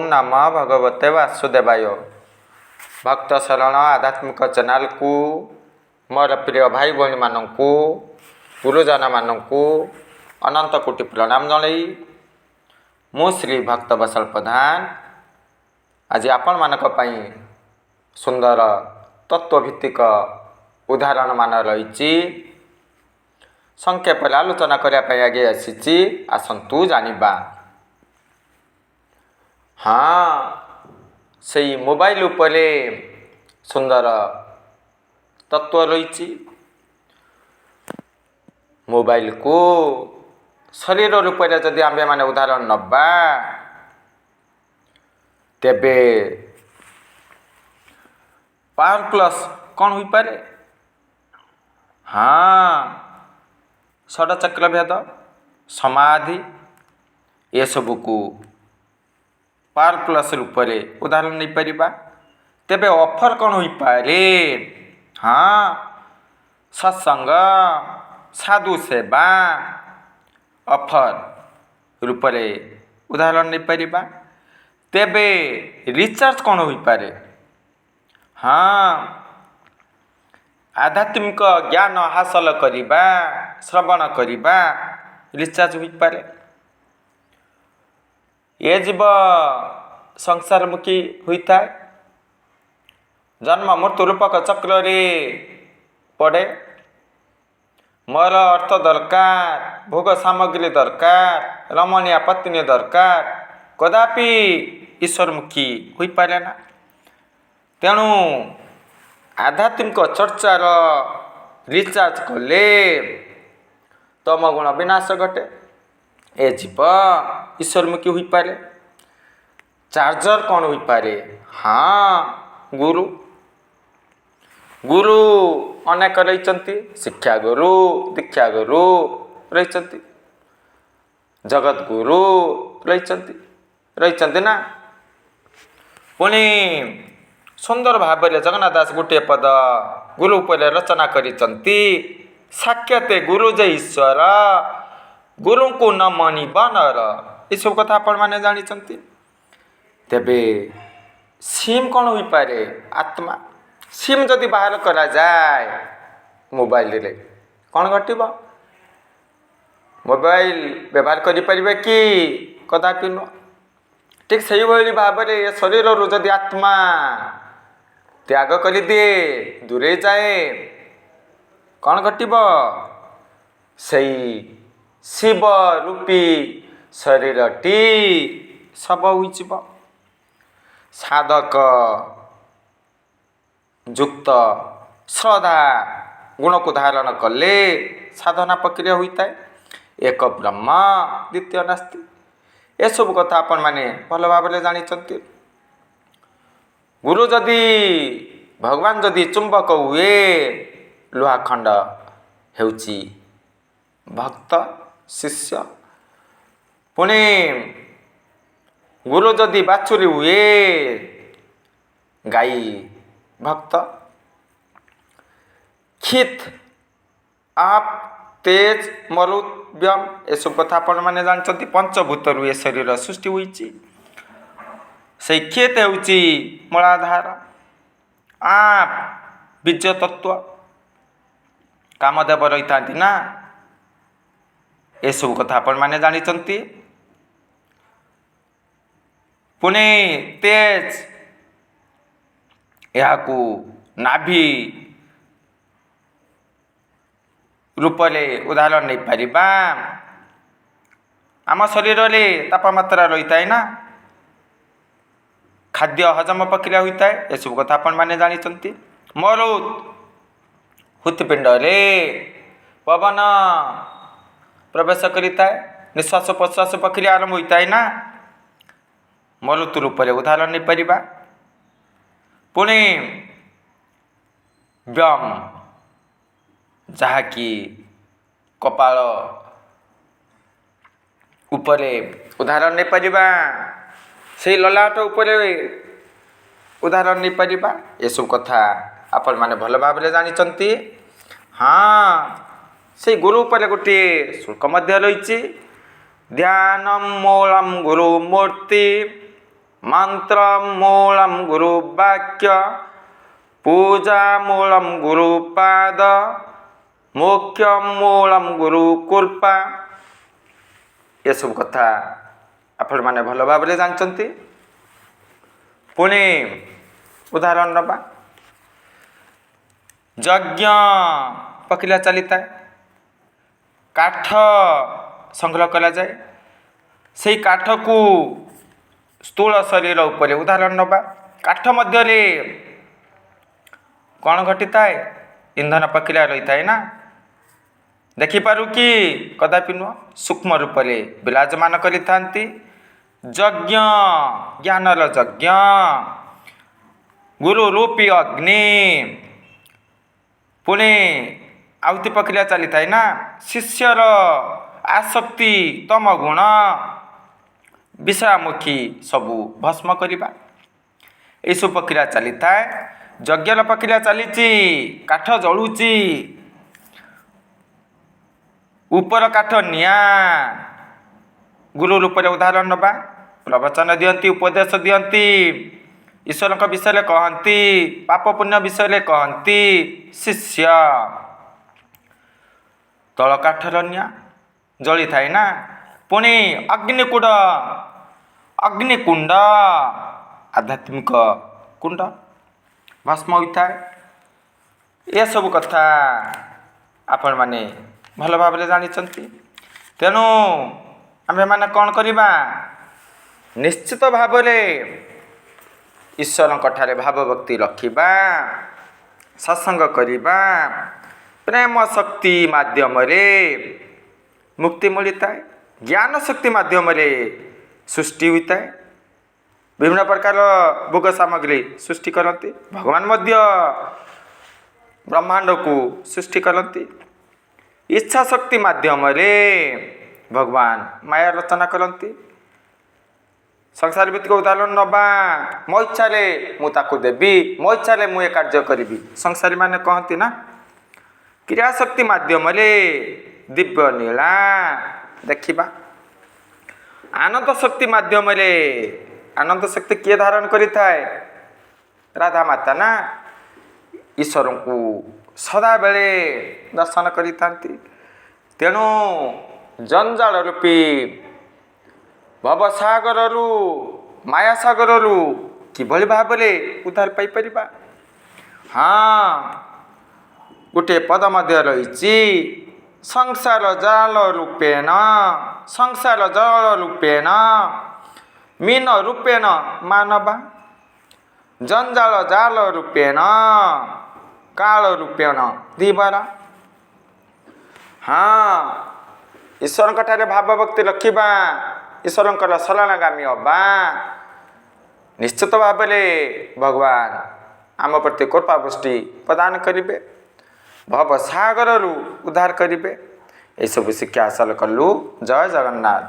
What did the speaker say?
नम भगवते वासुदेवाय। भक्त शरण आध्यात्मिक चैनल को मोर प्रिय भाई भाई मानू गुरुजन मानू अनंत कोटि प्रणाम जनाई मु श्री भक्त बसल प्रधान आज आपण मानक पई सुंदर तत्वभित्तिक उदाहरण मान रही संक्षेप आलोचना करने आगे आसी आसतु जानिबा। हाँ से मोबाइल उपरे सुंदर तत्व रही। मोबाइल को शरीर रूप से जदि आम मैंने उदाहरण नबा तेबे पावर प्लस कौन हो पारे। हाँ षडचक्र भेद समाधि ये सब को पावर प्लस रूप से उदाहरण नहीं पारिबा। तेबे ऑफर कौन हो पारे। हाँ सत्संग साधु सेवा ऑफर रूप से उदाहरण नहीं पारिबा। तेबे रिचार्ज कौन हो पारे। हाँ आध्यात्मिक ज्ञान हासिल करिबा श्रवण करिबा रिचार्ज हो पारे। ये जीव संसारमुखी होता है जन्म मृत्यु रूपक चक्र रे पड़े। मोर अर्थ दरकार भोग सामग्री दरकार रमणीय पत्नी दरकार कदापि ईश्वरमुखी हो पारे ना। तेणु आध्यात्मिक चर्चार रिचार्ज कले तम गुण विनाश घटे। ए जीव ईश्वरमुखी हो पारे। चार्जर कौन हो पारे। हाँ गुरु गुरु अनेक रही शिक्षा गुरु दीक्षा गुरु रही जगत गुरु रही ना। पुणी सुंदर भाव में जगन्नाथ दास गोटे पद गुरु पर रचना करिसंती साक्षाते गुरु जे ईश्वर गुरु को न मनी बनर। ये सब कथा आपण माने जानी तेबे सिम कौन हो पारे। आत्मा सिम जदि बाहर करा जाए मोबाइल रे कौन घटिबा। मोबाइल व्यवहार करि परिबे कि कदापि नुह। ठीक से भाव में शरीर रु जदि आत्मा त्याग कर दिए दूरे जाए कौन घटिबा। सही शिव रूपी शरीरटी सब हो साधक युक्त श्रद्धा गुण को धारण कले साधना प्रक्रिया होता है। एक ब्रह्म द्वितीय नास्ति। ये सब कथा आपण माने भल भाव में जानी। गुरु जदि भगवान जदि चुंबक हुए लुहाखंड हेउची भक्त शिष्य। पुणे गुरु जदि बाछुरी हुए गाई भक्त। खित आप तेज मरुत व्योम ये सब कथा आपण माने जानछंती। पंचभूत रु शरीर सृष्टि होईची। से खेत हेउची मूलाधार आप बीज तत्व कामदेव रही था ना। ये सब कथा आपण माने जानी। पुणे तेज या नाभि रूपले उदाहरण नहीं पारिबा। आम शरीर में तापमात्रा रही है ना खाद्य हजम प्रक्रिया होता है। ये सब कथा आपण माने जानी। मरुत हृत्पिंड रे पवन प्रवेश करता है निश्वास प्रश्वास प्रक्रिया आरंभ होता है ना। मरुत रूप से उदाहरण नहीं पारिबा। पुणे व्योम जहाँकि कपाल उपरे उदाहरण नहीं पारिबा। से ललाट उपरे उदाहरण नहीं पारिबा। ये सब कथा आपण माने भल भाव में जानी। हाँ से गुरु पर गोटे श्लोक मध्य रही ध्यानम मूलम गुरु मूर्ति मंत्र मूलम गुरु वाक्य पूजा मूलम गुरुपाद मुख्य मूलम गुरु कृपा। ये सब कथा आपण माने भल भाव जानते। पुणी उदाहरण नवा, यज्ञ पकिला चली था, काठ संग्रह कला जाए, से काठ को स्थूल शरीर उपरे उदाहरण नवा। काठ मध्य कौन घटी थाए, इंधन पकिला रही थाए ना, देखिपारू कि कदापि नुह, सूक्ष्म रूप से विराजमान करि थांती। यज्ञ ज्ञानर यज्ञ गुरु रूपी अग्नि पुणे आहुति प्रक्रिया चली थाए ना, शिष्यर आसक्ति तम गुण विषयामुखी सबू भस्म करवा, यू प्रक्रिया चली थाए। यज्ञर प्रक्रिया चली, काठ जलुची, ऊपर काठ निया, गुरु रूप उदाहरण नवा, प्रवचन दियंती, उपदेश दियंती, ईश्वर विषय कहती, पाप पुण्य विषय कहती शिष्य। तल काठर निया जली थाए ना, पुणी अग्निकुंड, अग्निकुंड आध्यात्मिक कुंड भस्म होता है। ये सब कथा आपण माने भल भाव जानी। तेणु आमे माने कौन करिबा, निश्चित भाव ईश्वर ठारे भाव भक्ति रखिबा, सत्संग करिबा, प्रेम शक्ति माध्यम रे मुक्ति मिलता है, ज्ञान शक्ति माध्यम रे सृष्टि होता है, विभिन्न प्रकार भोग सामग्री सृष्टि करती, भगवान मध्य ब्रह्मांड को सृष्टि करती, इच्छा शक्ति माध्यम रे भगवान माया रचना करती। संसार भित्तिक उदाहरण नवा, मो इच्छा मुझे देवी, मो इच्छा मुझे कार्य करी, संसारी माने कहती ना। क्रिया शक्ति माध्यम रे दिव्य नीला देखिबा, आनंद शक्ति माध्यम रे, आनंद शक्ति किए धारण करी थाए, राधा माता ना, ईश्वर को सदा बेले दर्शन करी थांती। तेणु जंजाल रूपी भवसागर रु माया सागर रु किभली भाव उद्धार पाई परिबा। हाँ, गोटे पद मध्य रही, संसार जाल रूपेण, संसार जाल रूपेण मीन रूपेण मानवा, जंजाल जाल रूपेण काल रूपेण दीवारा। हाँ, ईश्वर ठारे भाव भक्ति रखिबा, ईश्वर शरणागामी हवा, निश्चित भाव भगवान आम प्रति कृपा वृष्टि प्रदान करिबे, भव सागर उद्धार करिबे। ये सब शिक्षा हासिल कलु। जय जगन्नाथ।